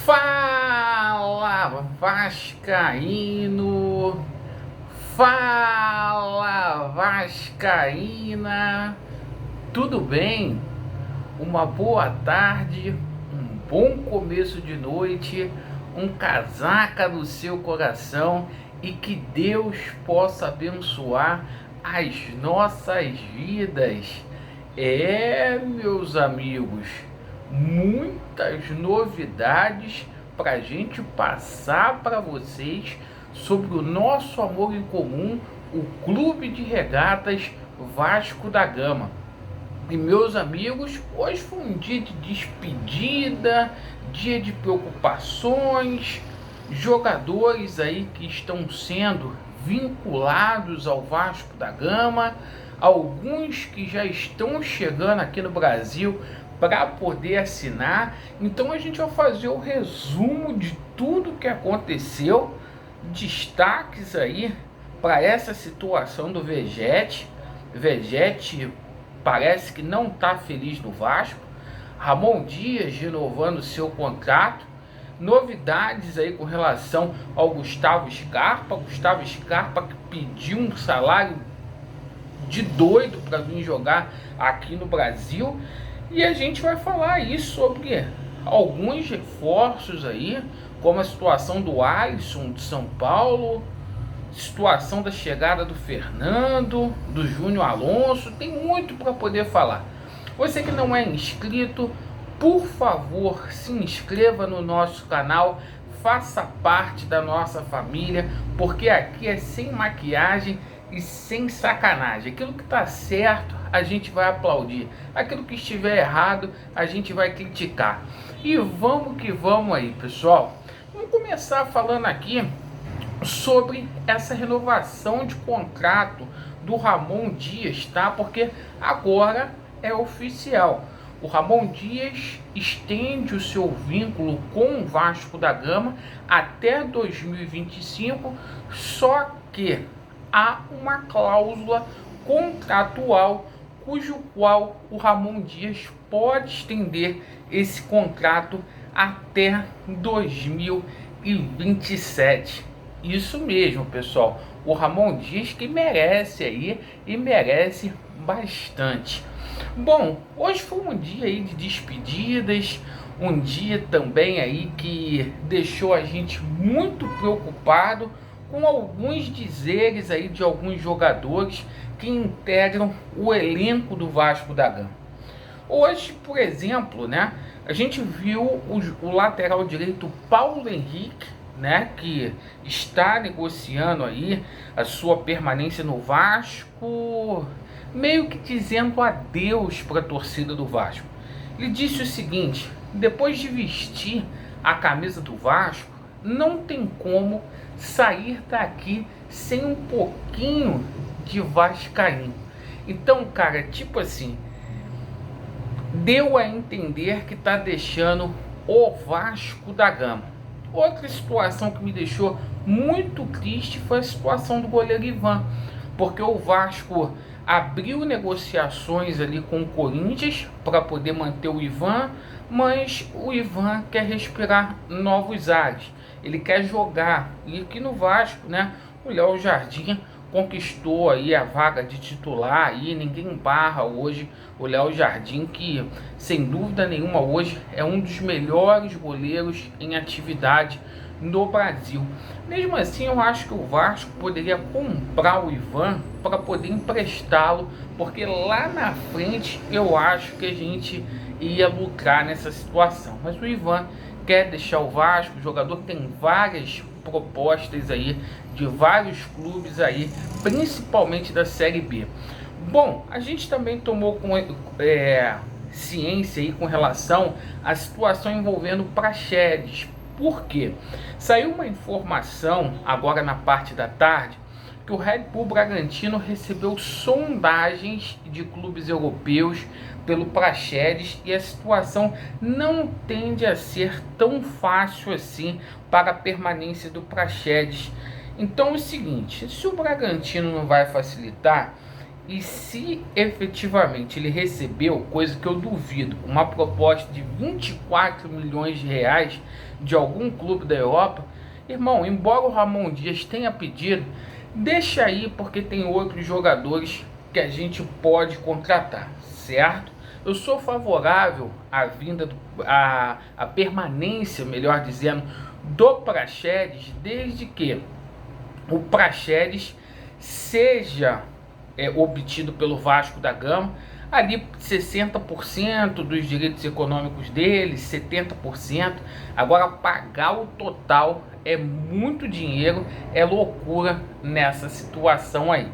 Fala Vascaíno, fala Vascaína, tudo bem? Uma boa tarde, um bom começo de noite, um casaca no seu coração e que Deus possa abençoar as nossas vidas. Meus amigos, muitas novidades para a gente passar para vocês sobre o nosso amor em comum, o Clube de Regatas Vasco da Gama. E meus amigos, hoje foi um dia de despedida, dia de preocupações, jogadores aí que estão sendo vinculados ao Vasco da Gama, alguns que já estão chegando aqui no Brasil para poder assinar. Então a gente vai fazer o resumo de tudo que aconteceu, destaques aí para essa situação do Vegete. Vegete parece que não está feliz no Vasco. Ramon Dias renovando seu contrato. Novidades aí com relação ao Gustavo Scarpa. Gustavo Scarpa que pediu um salário de doido para vir jogar aqui no Brasil. E a gente vai falar aí sobre alguns reforços aí, como a situação do Alisson de São Paulo, situação da chegada do Fernando, do Júnior Alonso. Tem muito para poder falar. Você que não é inscrito, por favor, se inscreva no nosso canal, faça parte da nossa família, porque aqui é sem maquiagem e sem sacanagem. Aquilo que está certo, a gente vai aplaudir. Aquilo que estiver errado, a gente vai criticar. E vamos que vamos aí, pessoal. Vamos começar falando aqui sobre essa renovação de contrato do Ramon Dias, tá? Porque agora é oficial. O Ramon Dias estende o seu vínculo com o Vasco da Gama até 2025, só que há uma cláusula contratual cujo qual o Ramon Dias pode estender esse contrato até 2027. Isso mesmo, pessoal. O Ramon Dias que merece aí e merece bastante. Bom, hoje foi um dia aí de despedidas, um dia também aí que deixou a gente muito preocupado com alguns dizeres aí de alguns jogadores que integram o elenco do Vasco da Gama. Hoje, por exemplo, né, a gente viu o lateral direito Paulo Henrique, né, que está negociando aí a sua permanência no Vasco, meio que dizendo adeus para a torcida do Vasco. Ele disse o seguinte: depois de vestir a camisa do Vasco, não tem como sair daqui sem um pouquinho de vascaíno. Então, cara, tipo assim, deu a entender que tá deixando o Vasco da Gama. Outra situação que me deixou muito triste foi a situação do goleiro Ivan, porque o Vasco abriu negociações ali com o Corinthians para poder manter o Ivan, mas o Ivan quer respirar novos ares. Ele quer jogar. E aqui no Vasco, né, o Léo Jardim conquistou aí a vaga de titular aí, ninguém barra hoje o Léo Jardim, que sem dúvida nenhuma hoje é um dos melhores goleiros em atividade no Brasil. Mesmo assim, eu acho que o Vasco poderia comprar o Ivan para poder emprestá-lo, porque lá na frente eu acho que a gente ia lucrar nessa situação. Mas o Ivan quer deixar o Vasco, o jogador tem várias propostas aí de vários clubes aí, principalmente da Série B. Bom, a gente também tomou ciência aí com relação à situação envolvendo o Praxedes. Por quê? Saiu uma informação agora na parte da tarde que o Red Bull Bragantino recebeu sondagens de clubes europeus pelo Praxedes e a situação não tende a ser tão fácil assim para a permanência do Praxedes. Então é o seguinte, se o Bragantino não vai facilitar, E se efetivamente ele recebeu, coisa que eu duvido, uma proposta de 24 milhões de reais de algum clube da Europa, irmão, embora o Ramon Dias tenha pedido, deixa aí porque tem outros jogadores que a gente pode contratar, certo? Eu sou favorável à vinda, à permanência, melhor dizendo, do Praxedes, desde que o Praxedes seja obtido pelo Vasco da Gama, ali 60% dos direitos econômicos dele, 70%. Agora pagar o total é muito dinheiro, é loucura nessa situação aí.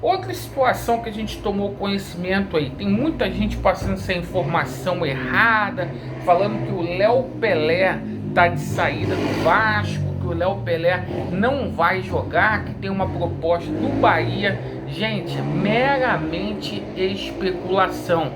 Outra situação que a gente tomou conhecimento aí, tem muita gente passando essa informação errada, falando que o Léo Pelé tá de saída do Vasco, que o Léo Pelé não vai jogar, que tem uma proposta do Bahia. Gente, meramente especulação.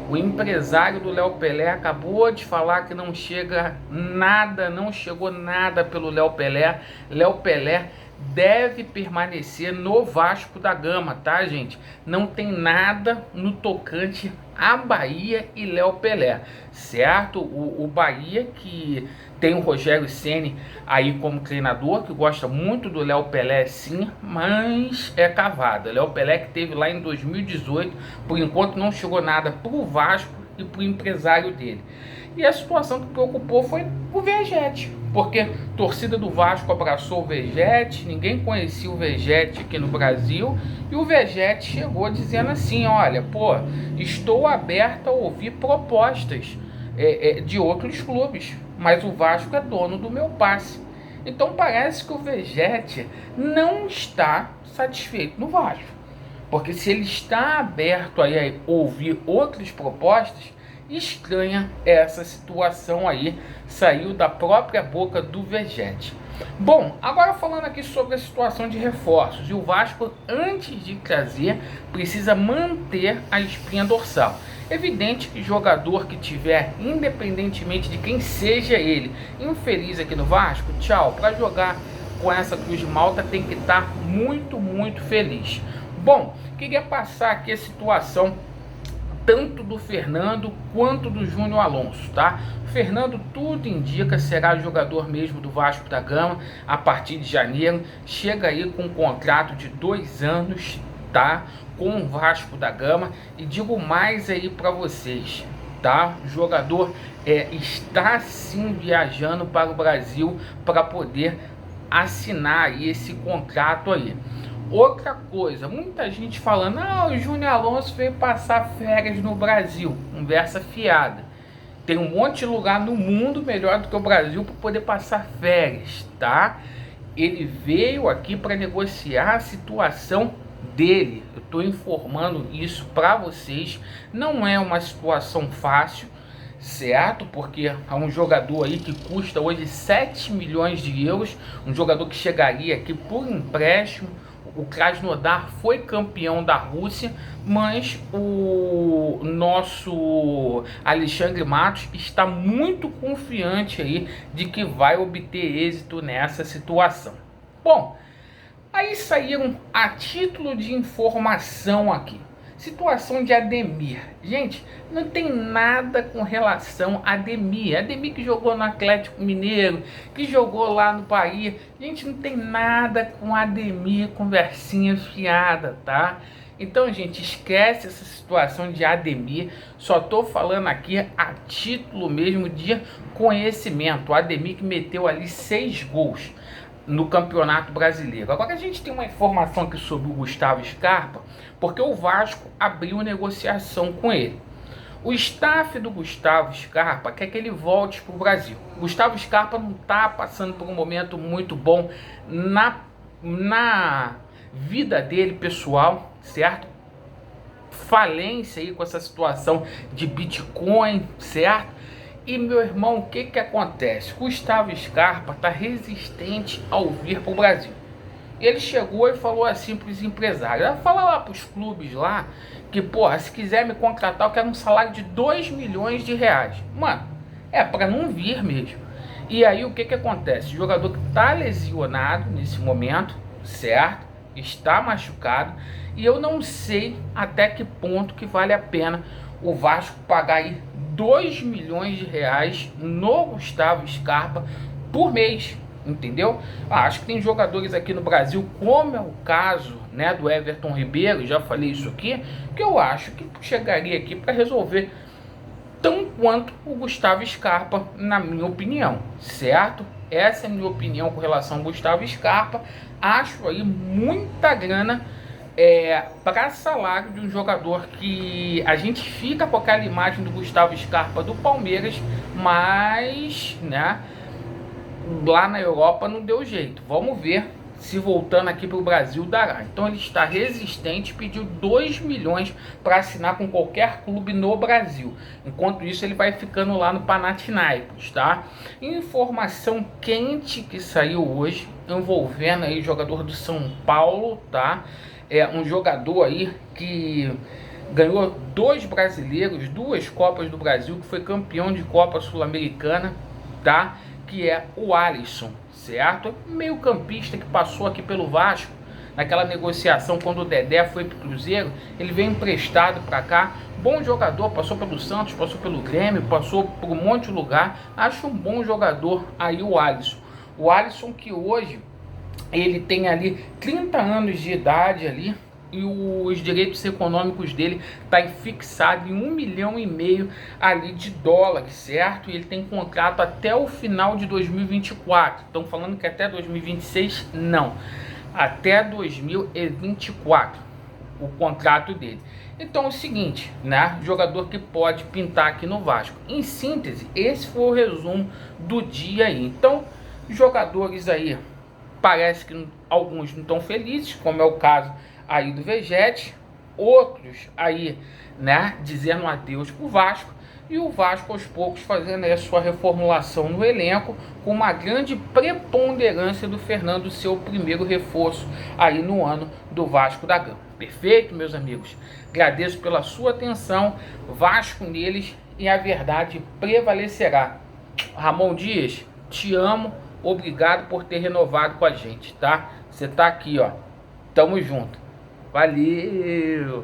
O empresário do Léo Pelé acabou de falar que não chega nada, não chegou nada pelo Léo Pelé. Léo Pelé deve permanecer no Vasco da Gama, tá, gente? Não tem nada no tocante a Bahia e Léo Pelé, certo? O Bahia, que tem o Rogério Ceni aí como treinador, que gosta muito do Léo Pelé, sim, mas é cavado. Léo Pelé que teve lá em 2018, por enquanto não chegou nada pro Vasco e pro empresário dele. E a situação que preocupou foi o Vegete, porque a torcida do Vasco abraçou o Vegete, ninguém conhecia o Vegete aqui no Brasil, e o Vegete chegou dizendo assim, olha, pô, estou aberto a ouvir propostas de outros clubes, mas o Vasco é dono do meu passe. Então parece que o Vegete não está satisfeito no Vasco, porque se ele está aberto aí a ouvir outras propostas, estranha essa situação aí, saiu da própria boca do Vegete. Bom, agora falando aqui sobre a situação de reforços, e o Vasco, antes de trazer, precisa manter a espinha dorsal. Evidente que jogador que tiver, independentemente de quem seja ele, infeliz aqui no Vasco, tchau, para jogar com essa Cruz de Malta tem que estar muito, muito feliz. Bom, queria passar aqui a situação tanto do Fernando quanto do Júnior Alonso, tá? O Fernando, tudo indica, será jogador mesmo do Vasco da Gama a partir de janeiro. Chega aí com um contrato de 2 anos, tá? Com o Vasco da Gama. E digo mais aí para vocês, tá? O jogador está sim viajando para o Brasil para poder assinar aí esse contrato aí. Outra coisa, muita gente falando, o Júnior Alonso veio passar férias no Brasil. Conversa fiada. Tem um monte de lugar no mundo melhor do que o Brasil para poder passar férias, tá? Ele veio aqui para negociar a situação dele. Eu estou informando isso para vocês. Não é uma situação fácil, certo? Porque há um jogador aí que custa hoje 7 milhões de euros. Um jogador que chegaria aqui por empréstimo. O Krasnodar foi campeão da Rússia, mas o nosso Alexandre Matos está muito confiante aí de que vai obter êxito nessa situação. Bom, aí saíram a título de informação aqui. Situação de Ademir. Gente, não tem nada com relação a Ademir. Ademir que jogou no Atlético Mineiro, que jogou lá no Bahia. Gente, não tem nada com Ademir, conversinha fiada, tá? Então, gente, esquece essa situação de Ademir. Só tô falando aqui a título mesmo de conhecimento. O Ademir que meteu ali 6 gols no Campeonato Brasileiro. Agora a gente tem uma informação aqui sobre o Gustavo Scarpa, porque o Vasco abriu negociação com ele. O staff do Gustavo Scarpa quer que ele volte para o Brasil. O Gustavo Scarpa não está passando por um momento muito bom na vida dele pessoal, certo? Falência aí com essa situação de Bitcoin, certo? E, meu irmão, o que acontece? Gustavo Scarpa está resistente ao vir para o Brasil. Ele chegou e falou assim para os empresários, fala lá para os clubes lá, que, porra, se quiser me contratar, eu quero um salário de 2 milhões de reais. Mano, é para não vir mesmo. E aí, o que acontece? O jogador que está lesionado nesse momento, certo? está machucado e eu não sei até que ponto que vale a pena o Vasco pagar aí 2 milhões de reais no Gustavo Scarpa por mês, entendeu? Acho que tem jogadores aqui no Brasil, como é o caso, né, do Everton Ribeiro, já falei isso aqui, que eu acho que chegaria aqui para resolver tão quanto o Gustavo Scarpa, na minha opinião, certo? Essa é a minha opinião com relação ao Gustavo Scarpa. Acho aí muita grana para salário de um jogador que a gente fica com aquela imagem do Gustavo Scarpa do Palmeiras, mas, né, lá na Europa não deu jeito. Vamos ver se voltando aqui para o Brasil dará. Então ele está resistente, pediu 2 milhões para assinar com qualquer clube no Brasil. Enquanto isso ele vai ficando lá no Panathinaikos, tá? Informação quente que saiu hoje, envolvendo aí o jogador do São Paulo, tá? É um jogador aí que ganhou 2 brasileiros, 2 Copas do Brasil, que foi campeão de Copa Sul-Americana, tá? Que é o Alisson, certo? Meio campista que passou aqui pelo Vasco, naquela negociação quando o Dedé foi pro Cruzeiro, ele veio emprestado para cá, bom jogador, passou pelo Santos, passou pelo Grêmio, passou por um monte de lugar, acho um bom jogador aí o Alisson que hoje ele tem ali 30 anos de idade ali, e os direitos econômicos dele tá fixado em 1,5 milhão ali de dólares, certo? E ele tem contrato até o final de 2024. Estão falando que até 2026, não. Até 2024 o contrato dele. Então é o seguinte, né? Jogador que pode pintar aqui no Vasco. Em síntese, esse foi o resumo do dia aí. Então, jogadores aí, parece que alguns não estão felizes, como é o caso aí do Vegete, outros aí, né, dizendo adeus pro Vasco, e o Vasco aos poucos fazendo aí a sua reformulação no elenco, com uma grande preponderância do Fernando, seu primeiro reforço aí no ano do Vasco da Gama. Perfeito, meus amigos? Agradeço pela sua atenção, Vasco neles e a verdade prevalecerá. Ramon Dias, te amo, obrigado por ter renovado com a gente, tá? Você tá aqui, ó, tamo junto. Valeu!